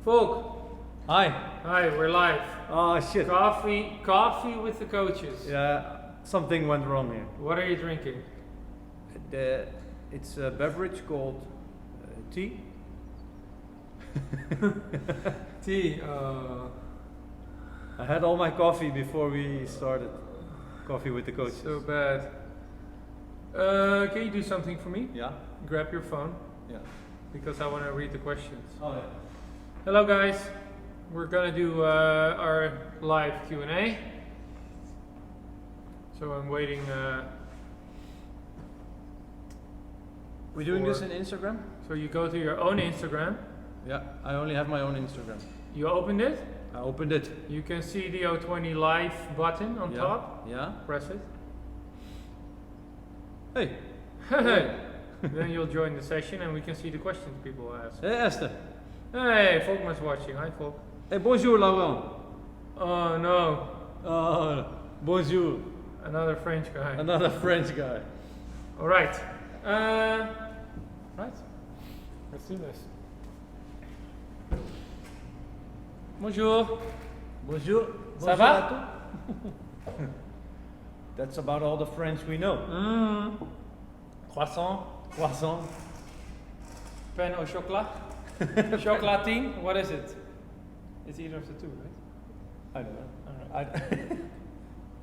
Folk, Hi. hi, we're live. Oh shit. Coffee with the coaches. Yeah, something went wrong here. What are you drinking? It's a beverage called tea. Tea. I had all my coffee before we started. Coffee with the coaches. So bad. Can you do something for me? Yeah. Grab your phone, Yeah. because I want to read the questions. Oh yeah. Hello guys, we're gonna do our live Q&A. So I'm waiting. We're doing this in Instagram? So you go to your own Instagram. Yeah. I only have my own Instagram. You opened it. I opened it. You can see the O20 live button on Yeah. top. Yeah. Press it. Hey. Then you'll join the session and we can see the questions people ask. Hey Esther. Hey, Volkman's watching. Hi, Volk. Hey, bonjour Laurent. Oh no, Bonjour. another French guy. Another French guy. All right. Right. Let's do this. Bonjour. Bonjour. Ça Bonjour va? à tous. That's about all the French we know. Croissant. Croissant. Pain au chocolat. Chocolatine. What is it? It's either of the two, right? I don't know. All right.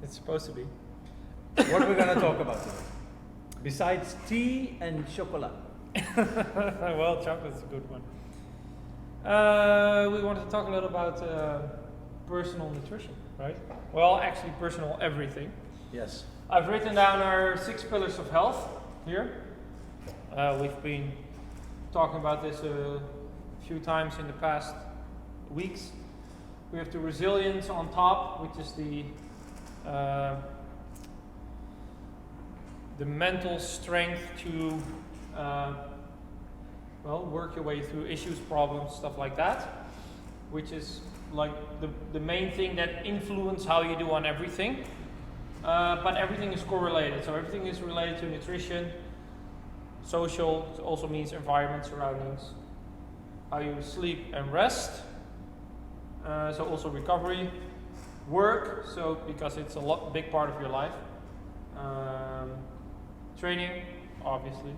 It's supposed to be. What are we gonna talk about today? Besides tea and chocolate. Well, chocolate's a good one. We wanted to talk a little about personal nutrition, right? Well, actually, personal everything. Yes. I've written down our 6 pillars of health here. We've been talking about this a few times in the past weeks. We have the resilience on top, which is the mental strength to work your way through issues, problems, stuff like that, which is like the main thing that influence how you do on everything. But everything is correlated, so everything is related to nutrition. Social also means environment, surroundings, how you sleep and rest. So also recovery, work. So because it's a big part of your life. Training, obviously,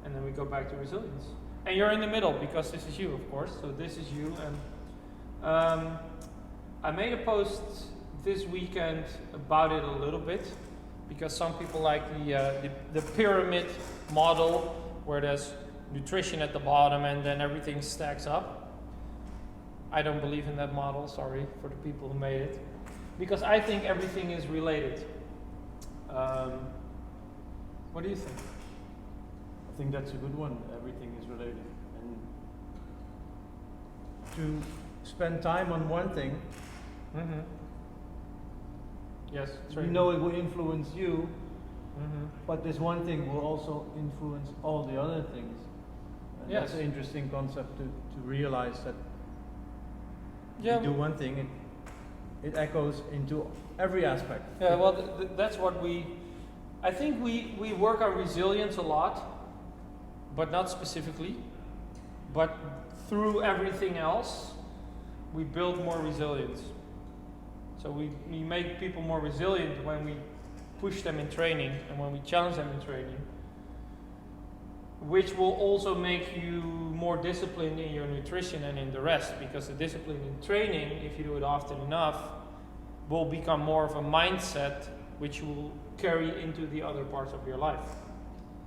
and then we go back to resilience. And you're in the middle because this is you, of course. So this is you, and I made a post this weekend about it a little bit, because some people like the pyramid model where there's nutrition at the bottom and then everything stacks up. I don't believe in that model, sorry for the people who made it, because I think everything is related. What do you think? I think that's a good one. Everything is related. And to spend time on one thing, Yes, you know it will influence you, but this one thing will also influence all the other things. And Yes. that's an interesting concept to realize that Yeah. you do one thing, it echoes into every aspect. Yeah, well, that's what I think we work on resilience a lot, but not specifically. But through everything else, we build more resilience. So we make people more resilient when we push them in training and when we challenge them in training, which will also make you more disciplined in your nutrition and in the rest, because the discipline in training, if you do it often enough, will become more of a mindset which you will carry into the other parts of your life.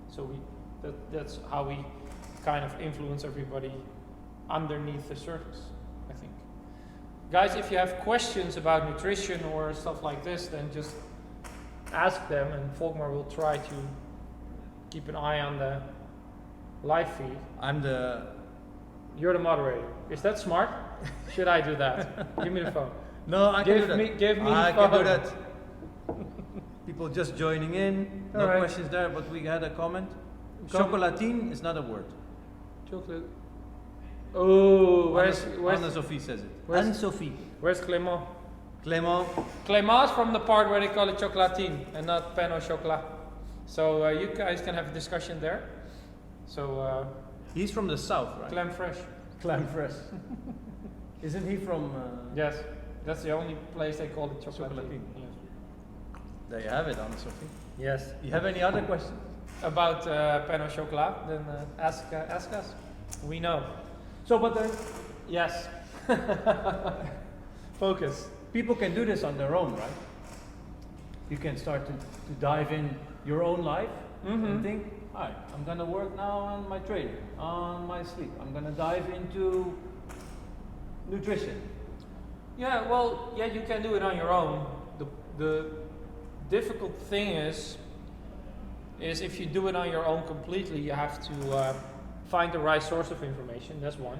So that's how we kind of influence everybody underneath the surface, I think. Guys, if you have questions about nutrition or stuff like this, then just ask them, and Volkmar will try to keep an eye on the live feed. You're the moderator. Is that smart? Should I do that? Give me the phone. No, I can do that. Give me I the phone. can do that. People just joining in. No Alright. questions there, but we had a comment. Chocolatine is not a word. Chocolate. Oh, Anne-Sophie says it. Anne-Sophie. Where's Clément? Clément. Clément's from the part where they call it chocolatine and not pain au chocolat. So you guys can have a discussion there. So He's from the south, right? Clem fresh. Clam fresh. Isn't he from? Yes, that's the only place they call it chocolatine. Chocolatine. Yes. There you have it, Anne Sophie. Yes. You have any other questions? About pain au chocolat, then ask us. We know. So, but then Yes. Focus. people can do this on their own, right? You can start to dive in your own life and think, all right, I'm gonna work now on my training, on my sleep. I'm gonna dive into nutrition. Yeah, well, yeah, you can do it on your own. The difficult thing is if you do it on your own completely, you have to find the right source of information. That's one,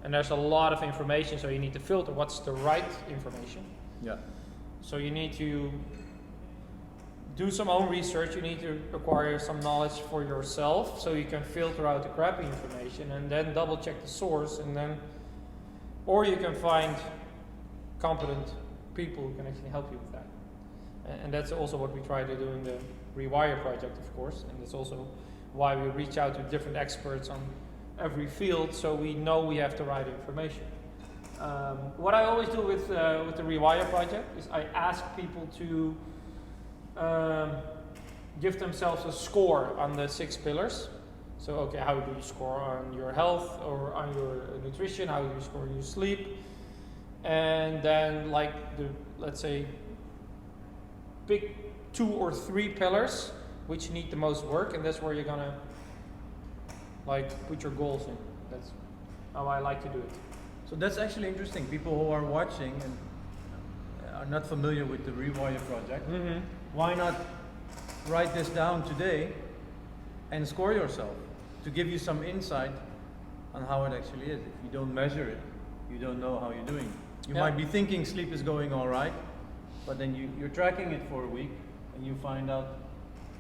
and there's a lot of information, so you need to filter what's the right information. Yeah. So you need to do some own research. You need to acquire some knowledge for yourself, so you can filter out the crappy information, and then double check the source, and then, or you can find competent people who can actually help you with that. And that's also what we try to do in the Rewire project, of course, and that's also why we reach out to different experts on every field, so we know we have the right information. What I always do with the Rewire project is I ask people to give themselves a score on the 6 pillars. So, okay, how do you score on your health or on your nutrition? How do you score your sleep? And then, like, let's say, pick 2 or 3 pillars which need the most work, and that's where you're gonna put your goals in. That's how I like to do it. So that's actually interesting. People who are watching and are not familiar with the Rewire project, why not write this down today and score yourself to give you some insight on how it actually is. If you don't measure it, you don't know how you're doing. You might be thinking sleep is going all right, but then you're tracking it for a week and you find out,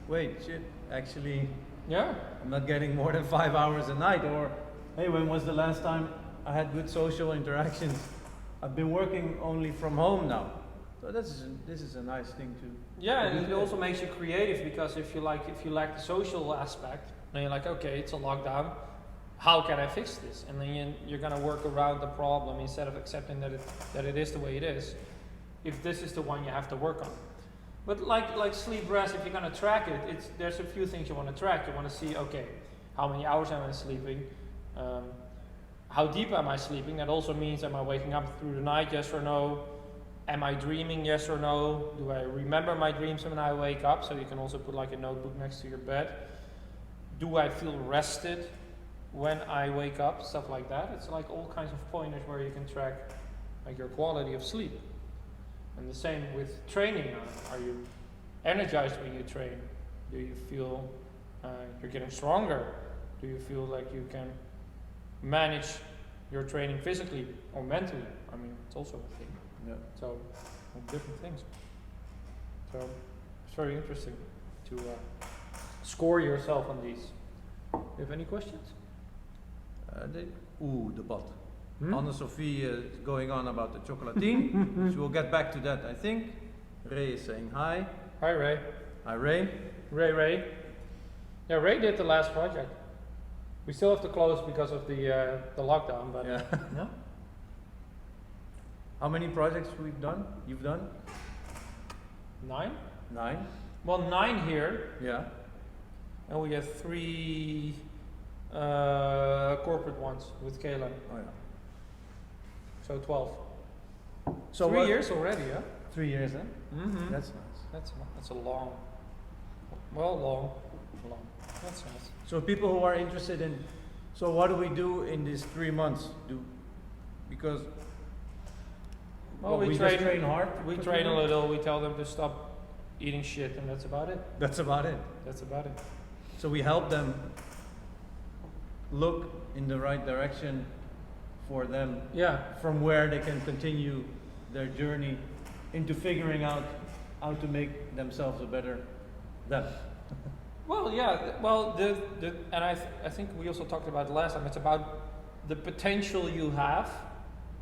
wait, shit, actually, I'm not getting more than 5 hours a night. Or, hey, when was the last time I had good social interactions? I've been working only from home now. So this is a nice thing to. Yeah, and it also makes you creative, because if you lack the social aspect, then you're like, okay, it's a lockdown. How can I fix this? And then you're gonna work around the problem instead of accepting that it is the way it is. If this is the one you have to work on. But like sleep, rest, if you're gonna track it, there's a few things you want to track. You want to see, okay, how many hours am I sleeping? How deep am I sleeping? That also means, am I waking up through the night, yes or no? Am I dreaming, yes or no? Do I remember my dreams when I wake up? So you can also put like a notebook next to your bed. Do I feel rested when I wake up? Stuff like that. It's like all kinds of pointers where you can track like your quality of sleep. And the same with training. Are you energized when you train? Do you feel you're getting stronger? Do you feel like you can manage your training physically or mentally? I mean, it's also a thing. Yeah. So, different things. So, it's very interesting to score yourself on these. You have any questions? The bot. Anne Sophie is going on about the chocolatine. So we'll get back to that, I think. Ray is saying hi. Hi, Ray. Hi, Ray. Ray. Yeah, Ray did the last project. We still have to close because of the lockdown, but Yeah. yeah. How many projects you've done? 9? 9? Well, 9 here, Yeah. and we have 3 corporate ones with Kayla. Oh yeah. So 12. So 3 years already, yeah? 3 years, huh? Mm-hmm. That's nice. That's a long. Long. That's nice. So people who are interested in, so what do we do in these 3 months? Because Well, we just train hard. We for train 3 a months? little. We tell them to stop eating shit, and that's about it. That's about it. That's about it. So we help them look in the right direction for them, Yeah. from where they can continue their journey into figuring out how to make themselves a better them. Well, yeah. Well, and I think we also talked about it last time. It's about the potential you have,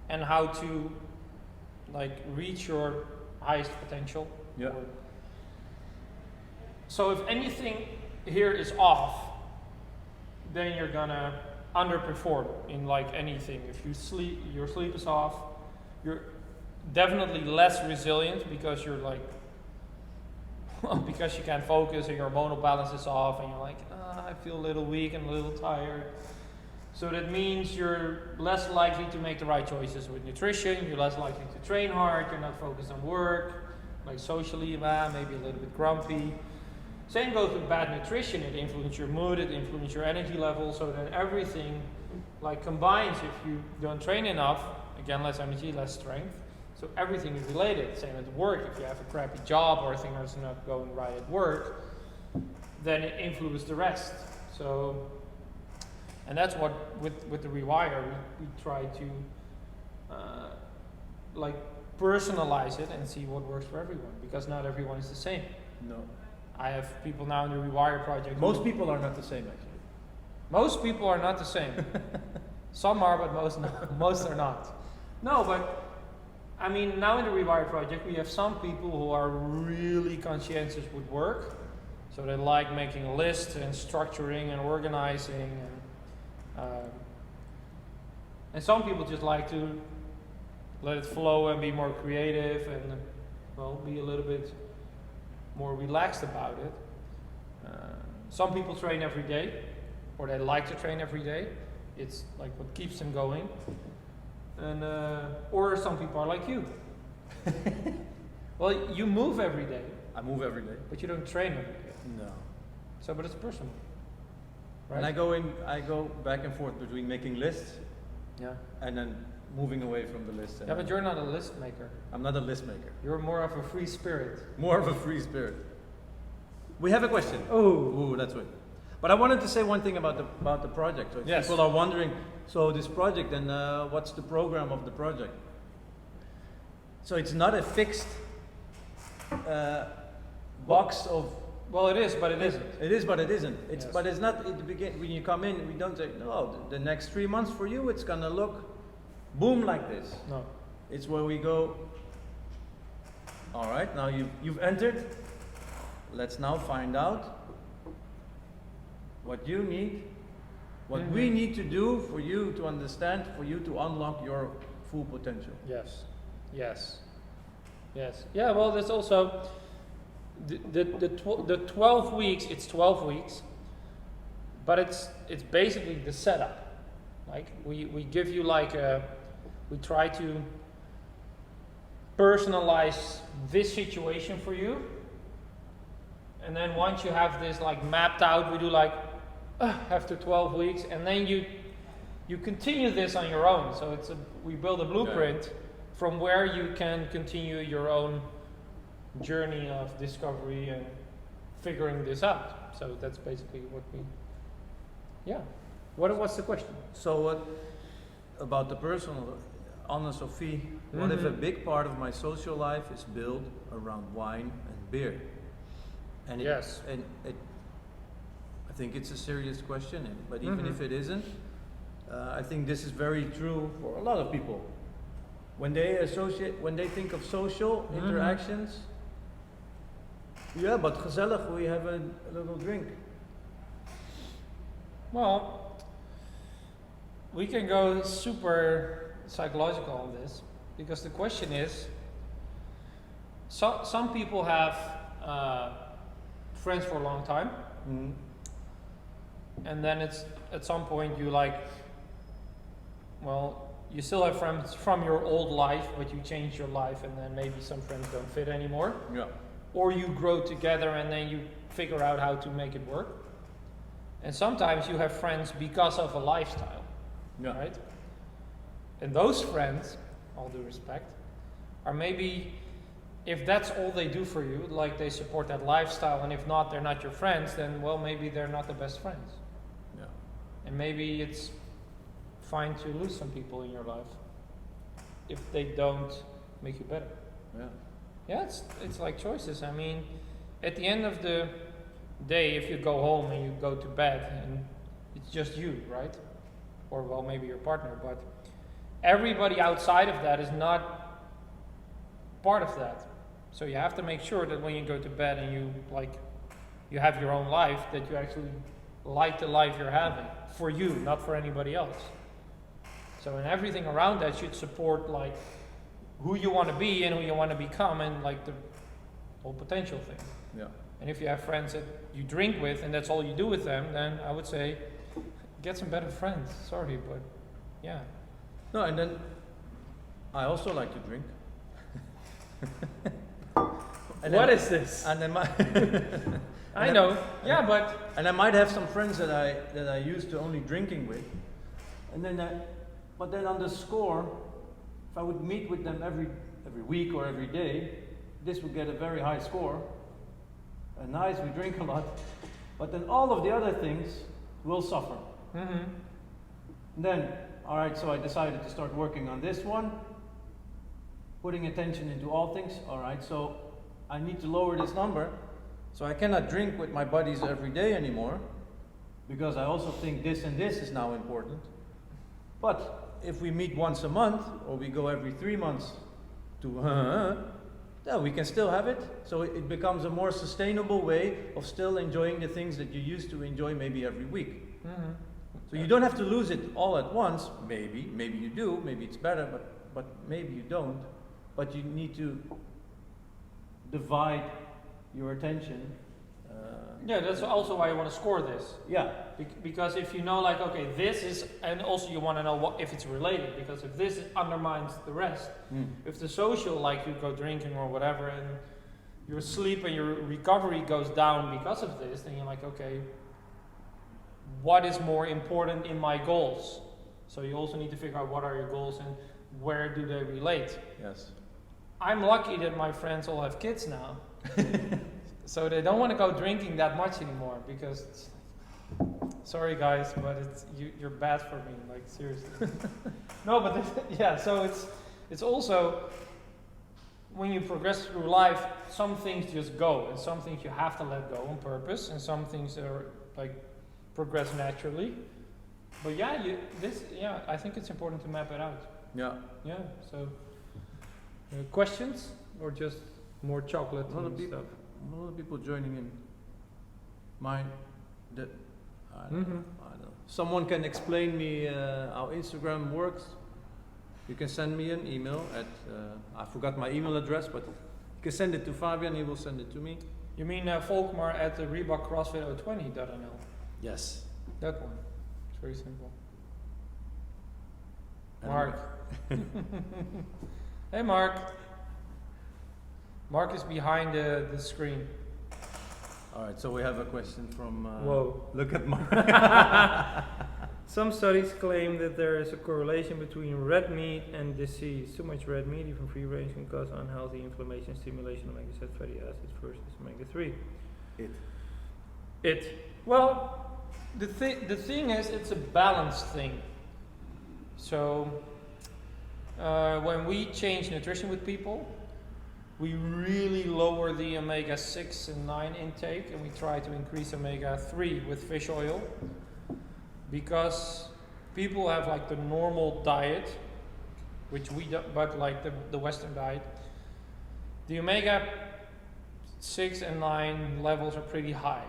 and how to reach your highest potential. Yeah. So if anything here is off, then you're gonna underperform in like anything. If you sleep, your sleep is off, you're definitely less resilient because you're like, because you can't focus and your hormonal balance is off and you're like, I feel a little weak and a little tired. So that means you're less likely to make the right choices with nutrition, you're less likely to train hard, you're not focused on work, like socially, maybe a little bit grumpy. Same goes with bad nutrition. It influences your mood, it influences your energy level, so that everything like combines. If you don't train enough, again, less energy, less strength. So everything is related. Same at work. If you have a crappy job or things are not going right at work, then it influences the rest. So, and that's what with the Rewire we try to like personalize it and see what works for everyone, because not everyone is the same. No. I have people now in the Rewire project. Most people are not the same, actually. Most people are not the same. Some are, but most are not. No, but I mean, now in the Rewire project, we have some people who are really conscientious with work. So they like making a list and structuring and organizing. And some people just like to let it flow and be more creative and, well, be a little bit more relaxed about it. Some people train every day, or they like to train every day. It's like what keeps them going. And or some people are like you. Well, you move every day. I move every day. But you don't train every day. No. So, but it's personal, right? And I go back and forth between making lists, Yeah. and then moving away from the list. Yeah, but you're not a list maker. I'm not a list maker. You're more of a free spirit. More of a free spirit. We have a question. Oh. Ooh, that's right. But I wanted to say one thing about the project. So if Yes. people are wondering, so this project, and what's the program of the project? So it's not a fixed box of. Well, it is, but it isn't. It is, but it isn't. It's Yes. but it's not. At the beginning, when you come in, we don't say, no. The next 3 months for you, it's gonna look, boom, like this. No. It's where we go. All right, now you've entered. Let's now find out what you need, what we need to do for you to understand, for you to unlock your full potential. Yes. Yes. Yes. Yeah. Well, there's also the 12 weeks. It's 12 weeks, but it's basically the setup. Like we give you like we try to personalize this situation for you, and then once you have this like mapped out, we do like after 12 weeks, and then you continue this on your own. So we build a blueprint from where you can continue your own journey of discovery and figuring this out. So that's basically what we. Yeah. What's the question? So what about the personal? Anne Sophie, what if a big part of my social life is built around wine and beer? And Yes. I think it's a serious question, but even if it isn't, I think this is very true for a lot of people. When they think of social interactions, yeah, but gezellig, we have a little drink. Well, we can go super psychological on this, because the question is, some people have friends for a long time, and then it's at some point you like, well, you still have friends from your old life, but you change your life, and then maybe some friends don't fit anymore. Yeah. Or you grow together and then you figure out how to make it work. And sometimes you have friends because of a lifestyle, right? And those friends, all due respect, are maybe, if that's all they do for you, like they support that lifestyle, and if not, they're not your friends, then, well, maybe they're not the best friends. Yeah. And maybe it's fine to lose some people in your life if they don't make you better. Yeah. Yeah, it's like choices. I mean, at the end of the day, if you go home and you go to bed and it's just you, right? Or, well, maybe your partner, but everybody outside of that is not part of that. So you have to make sure that when you go to bed and you have your own life, that you actually like the life you're having for you, not for anybody else. So, and everything around that should support like who you want to be and who you want to become, and like the whole potential thing. Yeah. And if you have friends that you drink with and that's all you do with them, then I would say get some better friends. Sorry, but yeah. No, and then I also like to drink. What is this? And then I know. Yeah, but and I might have some friends that I used to only drinking with, and then but then on the score, if I would meet with them every week or every day, this would get a very high score. And nice, we drink a lot, but then all of the other things will suffer. mm-hmm. Then, all right, so I decided to start working on this one, putting attention into all things. All right, so I need to lower this number. So I cannot drink with my buddies every day anymore, because I also think this and this is now important. But if we meet once a month, or we go every 3 months to then we can still have it. So it becomes a more sustainable way of still enjoying the things that you used to enjoy maybe every week. Mm-hmm. So you don't have to lose it all at once. Maybe you do. Maybe it's better, but maybe you don't. But you need to divide your attention. Yeah, that's also why you want to score this. Yeah. Because if you know, like, okay, this is, and also you want to know if it's related. Because if this undermines the rest, if the social, like you go drinking or whatever, and your sleep and your recovery goes down because of this, then you're like, okay, what is more important in my goals? So you also need to figure out what are your goals and where do they relate. Yes. I'm lucky that my friends all have kids now. So they don't want to go drinking that much anymore, because it's, sorry guys, but you're bad for me, like seriously. No, but yeah, so it's also when you progress through life, some things just go, and some things you have to let go on purpose, and some things are like progress naturally. But yeah, I think it's important to map it out. Yeah. Yeah. So questions or just more chocolate and stuff? A lot of people joining in. I don't know. Someone can explain me how Instagram works. You can send me an email at, I forgot my email address, but you can send it to Fabian, he will send it to me. You mean Volkmar at the Reebok CrossFit 020.nl? Yes. That one. It's very simple. And Mark. Hey Mark. Mark is behind the screen. All right, so we have a question from. Whoa. Look at Mark. Some studies claim that there is a correlation between red meat and disease. Too much red meat, even free range, can cause unhealthy inflammation, stimulation of omega-6 fatty acids versus omega-3. Well, the thing is, it's a balanced thing. So when we change nutrition with people, we really lower the omega-6 and 9 intake, and we try to increase omega-3 with fish oil, because people have like the normal diet, which we don't, but like the Western diet, the omega-6 and 9 levels are pretty high,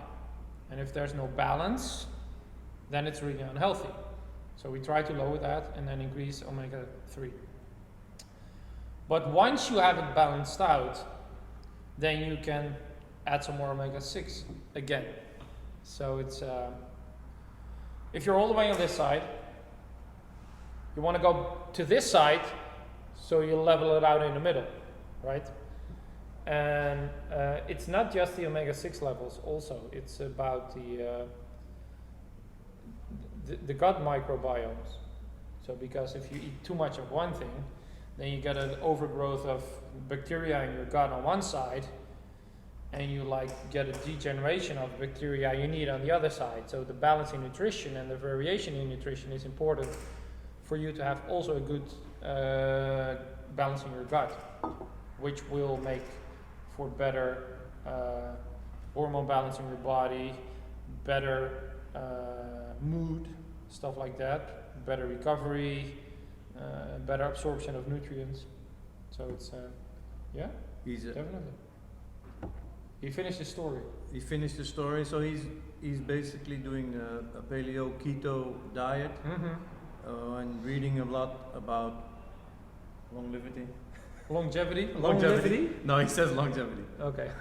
and if there's no balance, then it's really unhealthy. So we try to lower that and then increase omega-3. But once you have it balanced out, then you can add some more omega-6 again. So it's, if you're all the way on this side, you want to go to this side, so you level it out in the middle, right? And it's not just the omega-6 levels also, it's about the gut microbiomes. So because if you eat too much of one thing, then you get an overgrowth of bacteria in your gut on one side, and you like get a degeneration of bacteria you need on the other side. So the balance in nutrition and the variation in nutrition is important for you to have also a good balance in your gut, which will make for better hormone balance in your body, better mood, stuff like that, better recovery, better absorption of nutrients. So it's, definitely. He finished the story. He finished the story, so he's he's basically doing a paleo keto diet and reading a lot about longevity. Longevity? No, he says longevity. Okay.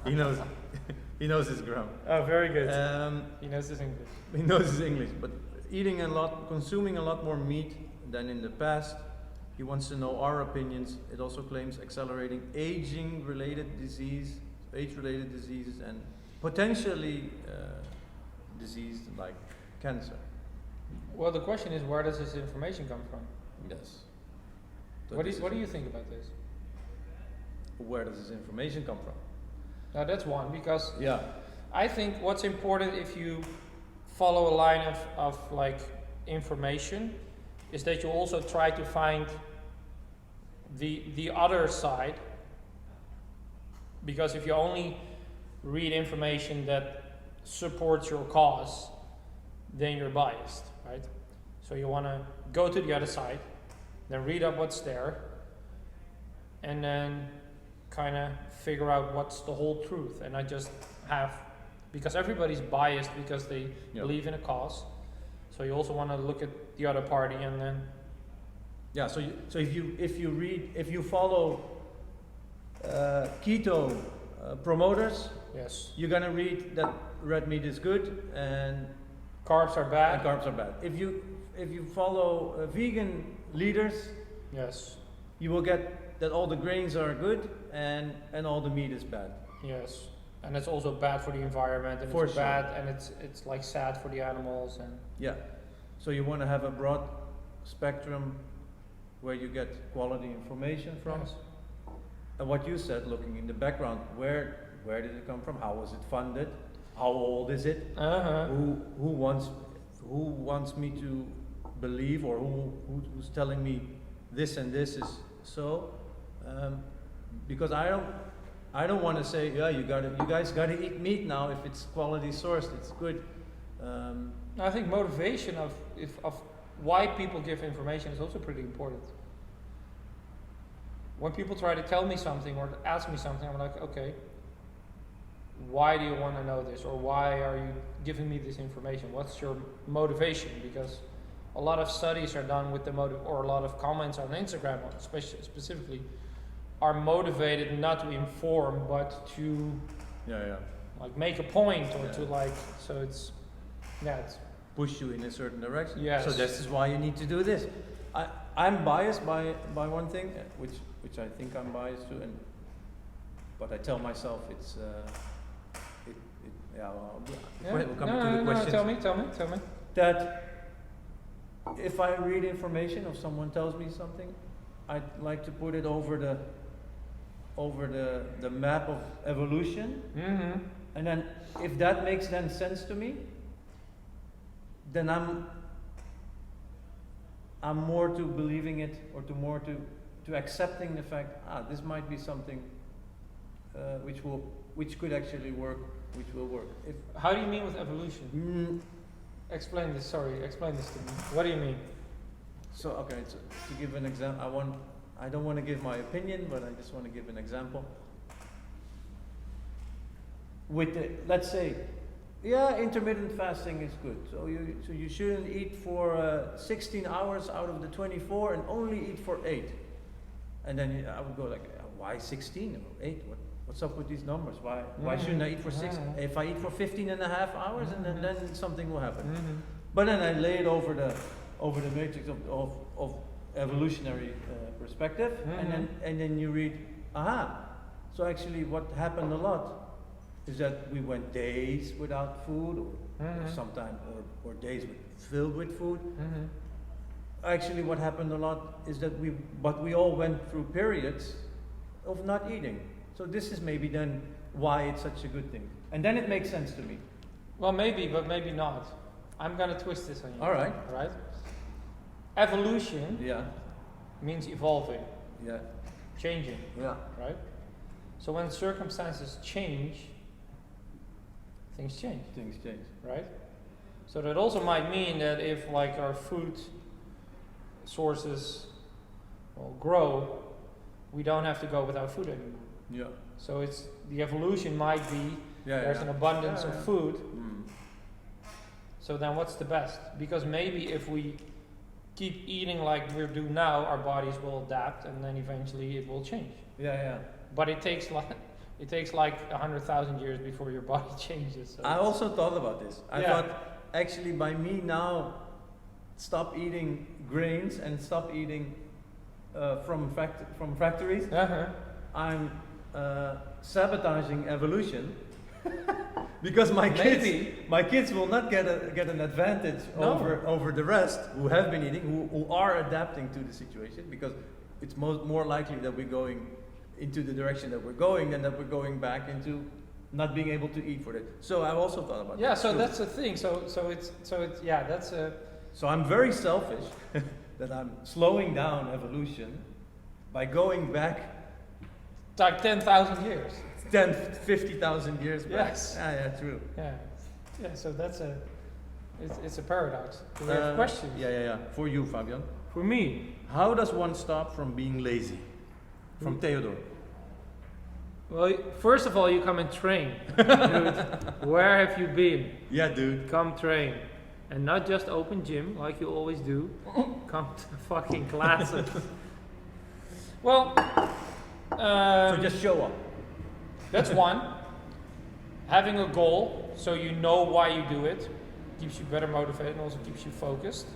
He knows. He knows his grammar. Oh, very good. He knows his English. He knows his English, but eating a lot, consuming a lot more meat than in the past. He wants to know our opinions. It also claims accelerating age-related diseases, and potentially disease like cancer. Well, the question is, where does this information come from? Yes. So What do you think about this? Where does this information come from? Now that's one, because Yeah. I think what's important if you follow a line of like information is that you also try to find the other side, because if you only read information that supports your cause, then you're biased, right? So you want to go to the other side, then read up what's there, and then kind of figure out what's the whole truth. And I just have, because everybody's biased because they believe in a cause, so you also want to look at the other party and then Yeah. So if you follow keto promoters, yes, you're gonna read that red meat is good and carbs are bad. carbs are bad. If you follow vegan leaders, Yes, you will get that all the grains are good and all the meat is bad. yes, and it's also bad for the environment, and For it's sure. bad, and it's like sad for the animals, and Yeah. So you want to have a broad spectrum where you get quality information from. Yes. And what you said, looking in the background, where did it come from? How was it funded? How old is it? Uh-huh. Who wants me to believe, or who's telling me this and this is so? Because I don't want to say, yeah, you guys gotta eat meat now if it's quality sourced, it's good. I think motivation of why people give information is also pretty important. When people try to tell me something or ask me something, I'm like, okay, why do you want to know this, or why are you giving me this information? What's your motivation? Because a lot of studies are done with the motive, or a lot of comments on Instagram, specifically, are motivated not to inform, but to Yeah. like make a point, or Yeah. to like, so it's Push you in a certain direction. Yes. So this is why you need to do this. I'm biased by one thing, which I think I'm biased to, but I tell myself it's yeah. Well, we'll come to the questions. Tell me. That if I read information or someone tells me something, I'd like to put it over the map of evolution, Mm-hmm. and then if that makes then sense to me, then I'm more to believing it, or to accepting the fact, this might be something which could actually work, which will work. How do you mean with evolution? Explain this to me. What do you mean? So okay, so to give an example, I don't want to give my opinion, but I just want to give an example. Let's say, intermittent fasting is good. So you shouldn't eat for 16 hours out of the 24 and only eat for 8. And then I would go like, why 16 or 8? What's up with these numbers? Why shouldn't I eat for 6? If I eat for 15 and a half hours, and then something will happen. Mm-hmm. But then I lay it over the matrix of evolutionary perspective, and then you read, so actually what happened a lot is that we went days without food, or sometimes, or days filled with food. Mm-hmm. Actually, what happened a lot is that we all went through periods of not eating. So this is maybe then why it's such a good thing, and then it makes sense to me. Well, maybe, but maybe not. I'm gonna twist this on you. All right. Evolution Yeah. means evolving, Yeah. changing, Yeah. right? So when circumstances change, things change, Things change. right? So that also might mean that if like our food sources we don't have to go without food anymore. Yeah. So the evolution might be There's an abundance of food. Mm. So then what's the best? Because maybe if we keep eating like we do now, our bodies will adapt and then eventually it will change. Yeah. But it takes like 100,000 years before your body changes. So I also thought about this. I Yeah. thought actually by me now stop eating grains and stop eating from factories, Uh-huh. I'm sabotaging evolution because my kids will not get an advantage No. over the rest who have been eating, who are adapting to the situation, because it's more likely that we're going into the direction that we're going than that we're going back into not being able to eat for it. So I've also thought about Yeah, that so too. that's the thing. So it's yeah, that's a So I'm very selfish that I'm slowing down evolution by going back it's like 10,000 years. 10, 50,000 years back. Yes. Yeah, true. Yeah. So that's it's a paradox. Do we have questions? Yeah. For you, Fabian. For me, How does one stop from being lazy? From Theodore. well, first of all, you come and train, dude. Where have you been? Yeah, dude. Come train, and not just open gym like you always do. Come to fucking classes. Well, So just show up. that's one. Having a goal, so you know why you do it, keeps you better motivated and also keeps you focused.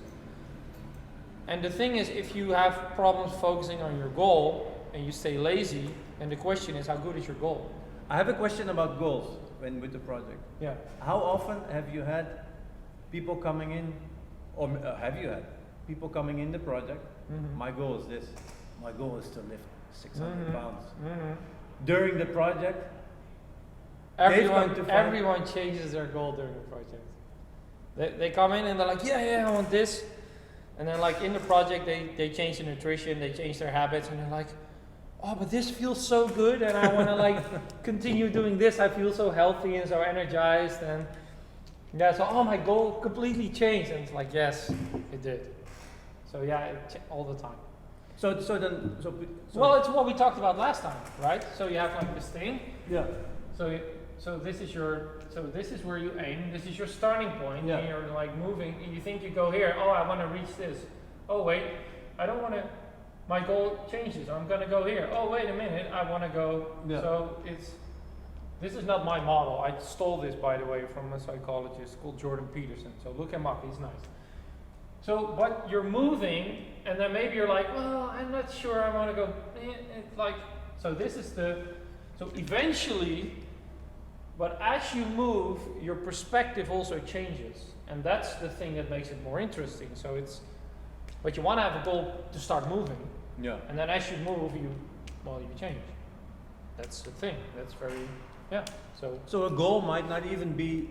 And the thing is, if you have problems focusing on your goal and you stay lazy, then the question is, how good is your goal? I have a question about goals with the project. Yeah. How often have you had people coming in, or have you had people coming in the project? Mhm. My goal is this. My goal is to lift 600 Mhm. pounds. Mhm. During the project, They've come to find- Everyone changes their goal during the project. They come in and they're like, yeah, I want this. And then like in the project, they change the nutrition, they change their habits, and they're like, oh, but this feels so good, and I want to like continue doing this. I feel so healthy and so energized, and yeah, so my goal completely changed, and it's like, yes, it did. So yeah, all the time. so Well, it's what we talked about last time, right? So you have like this thing. yeah. So this is where you aim. This is your starting point. Yeah. And you're like moving. And you think you go here. Oh, I want to reach this. Oh wait, I don't want to. My goal changes. I'm gonna go here. Oh wait a minute, I want to go. Yeah. So this is not my model. I stole this, by the way, from a psychologist called Jordan Peterson. So look him up. He's nice. So, but you're moving, and then maybe you're like, well, I'm not sure I want to go. So eventually, but as you move, your perspective also changes. And that's the thing that makes it more interesting. But you want to have a goal to start moving. Yeah. And then as you move, you change. That's the thing. That's very, So a goal might not even be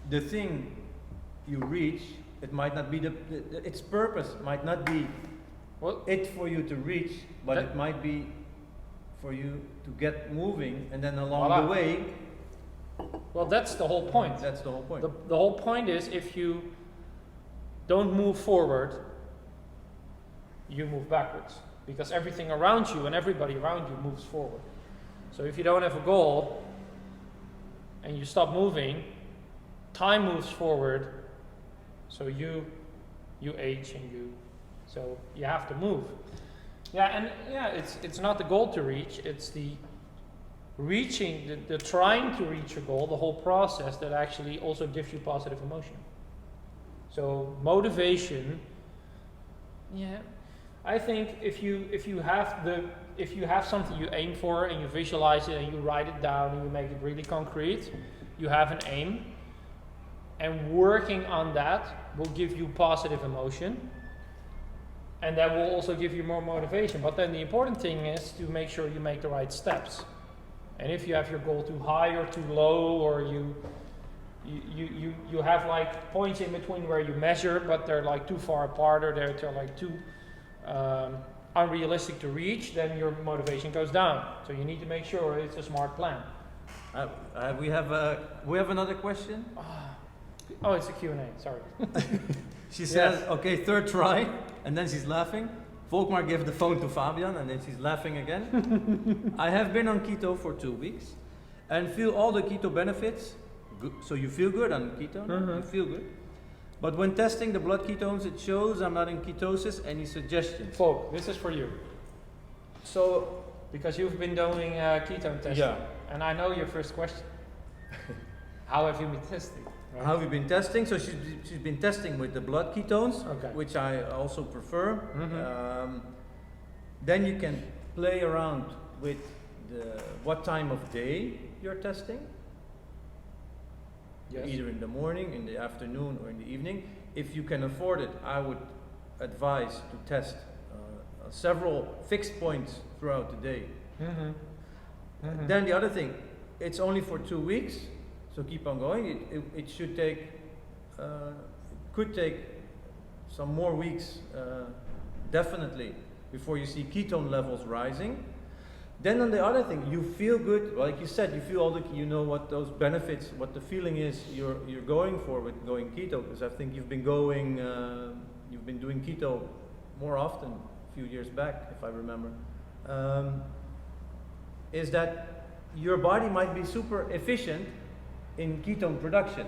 the thing you reach. It might not be its purpose might not be it for you to reach, but it might be for you to get moving, and then along Voila. the way. Well, that's the whole point. That's the whole point. The whole point is, if you don't move forward, you move backwards. Because everything around you and everybody around you moves forward. So if you don't have a goal and you stop moving, time moves forward. So you age and so you have to move. It's not the goal to reach, it's the reaching, the trying to reach a goal, the whole process that actually also gives you positive emotion. So motivation, I think if you have something you aim for and you visualize it and you write it down and you make it really concrete, you have an aim, and working on that will give you positive emotion, and that will also give you more motivation. But then the important thing is to make sure you make the right steps. And if you have your goal too high or too low, or you have like points in between where you measure, but they're like too far apart, or they're like too unrealistic to reach, then your motivation goes down. So you need to make sure it's a smart plan. We have another question. Oh, it's a Q&A, sorry. She says, okay, third try, and then she's laughing. Volkmar gave the phone to Fabian, and then she's laughing again. I have been on keto for 2 weeks, and feel all the keto benefits. So you feel good on keto, you feel good. But when testing the blood ketones, it shows I'm not in ketosis. Any suggestions? Folk, this is for you. So, Because you've been doing ketone testing. Yeah. And I know your first question. How have you been testing? Right? how have you been testing? So she's been testing with the blood ketones, Okay. which I also prefer. Then you can play around with what time of day you're testing. Yes. Either in the morning, in the afternoon, or in the evening. If you can afford it, I would advise to test several fixed points throughout the day. Then the other thing, it's only for 2 weeks, so keep on going. It should take, could take some more weeks, definitely, before you see ketone levels rising. Then on the other thing, you feel good, like you said, you feel all the, you know what those benefits, what the feeling is you're going for with going keto, because I think you've been going, you've been doing keto more often a few years back, if I remember, is that your body might be super efficient in ketone production,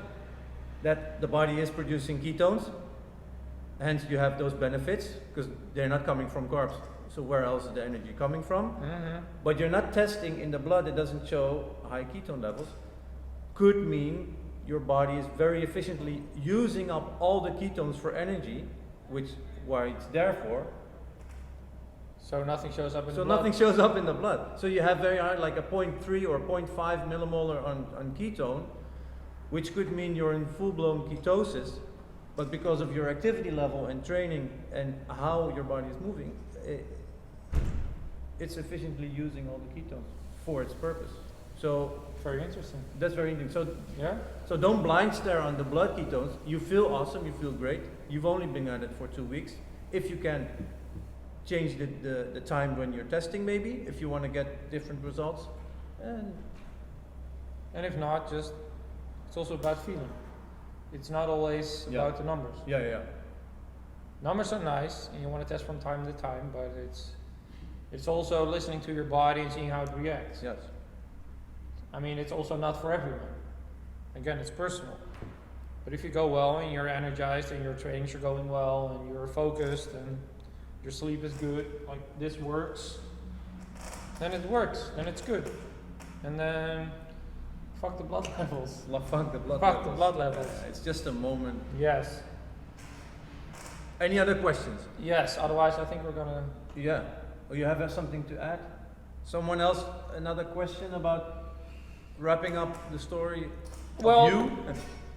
that the body is producing ketones, hence you have those benefits, because they're not coming from carbs. So where else is the energy coming from? But you're not testing in the blood, it doesn't show high ketone levels. Could mean your body is very efficiently using up all the ketones for energy, which why it's there for. So nothing shows up in So the blood. nothing shows up in the blood. So you have very high, like a 0.3 or 0.5 millimolar on ketone, which could mean you're in full-blown ketosis, but because of your activity level and training and how your body is moving, it's efficiently using all the ketones for its purpose. So Very interesting. that's very interesting. Yeah? So don't blind stare on the blood ketones. You feel awesome, you feel great. You've only been at it for 2 weeks. If you can change the time when you're testing, maybe, if you want to get different results. And if not, just, it's also about feeling. It's not always Yeah. about the numbers. Yeah. Numbers are nice, and you want to test from time to time, but it's also listening to your body and seeing how it reacts. Yes. I mean, it's also not for everyone. Again, it's personal. But if you go well and you're energized and your trainings are going well and you're focused and your sleep is good, like this works, then it works, then it's good. And then fuck the blood levels. Fuck the blood Fuck levels. the blood levels. It's just a moment. Yes. Any other questions? Yes, otherwise I think we're gonna... Yeah. Or you have something to add? Someone else, another question about wrapping up the story of Well, you?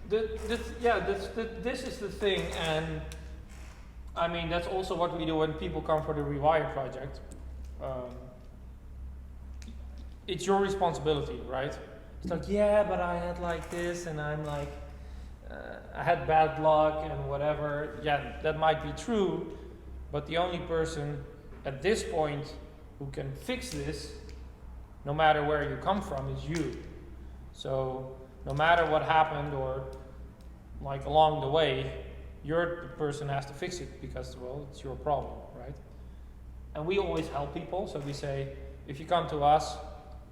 this is the thing, and I mean that's also what we do when people come for the Rewire project. It's your responsibility, right? It's like, yeah, but I had like this, and I'm like, I had bad luck and whatever. Yeah, that might be true, but the only person at this point who can fix this, no matter where you come from, is you. So no matter what happened or like along the way, you're the person who has to fix it because, well, it's your problem, right? And we always help people. So we say, if you come to us,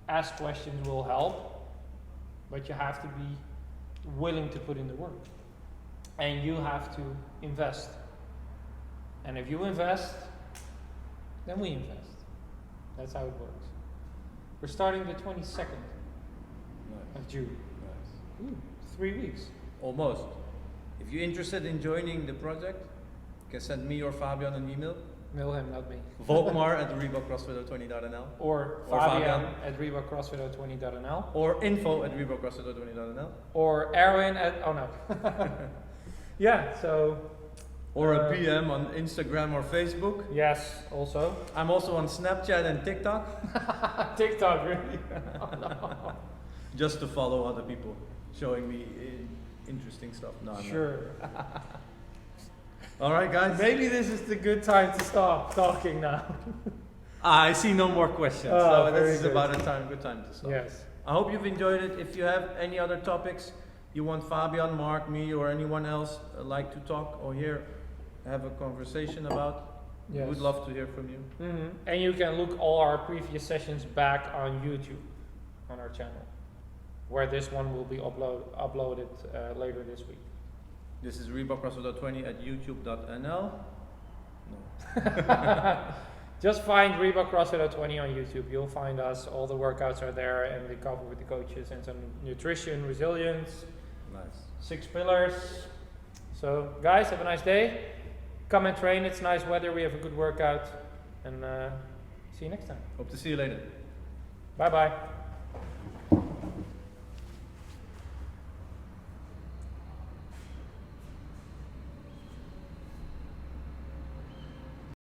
ask questions, will help, but you have to be willing to put in the work. And you have to invest. And if you invest, then we invest. That's how it works. We're starting the 22nd of June. Nice. Ooh, 3 weeks. Almost. If you're interested in joining the project, you can send me or Fabian an email. Mail him, not me. Volkmar at ReebokCrossFit020.nl Or Fabian at ReebokCrossFit020.nl. or info at ReebokCrossFit020.nl. Or Erwin at, oh no. Yeah, so. Or a PM on Instagram or Facebook. Yes, also. I'm also on Snapchat and TikTok. TikTok, really? Just to follow other people showing me interesting stuff. No, I'm Sure. not. All right, guys. Maybe this is the good time to stop talking now. I see no more questions. Oh, so very this is good. about a good time to stop. Yes. I hope you've enjoyed it. If you have any other topics you want Fabian, Mark, me, or anyone else like to talk or have a conversation about, Yes. we'd love to hear from you. And you can look all our previous sessions back on YouTube, on our channel. where this one will be uploaded later this week. This is Reebok CrossFit 20 at youtube.nl. No. Just find Reebok CrossFit 20 on YouTube. You'll find us. All the workouts are there, and we cover with the coaches and some nutrition, resilience, Nice. 6 pillars. So, guys, have a nice day. Come and train. It's nice weather. We have a good workout, and see you next time. Hope to see you later. Bye bye.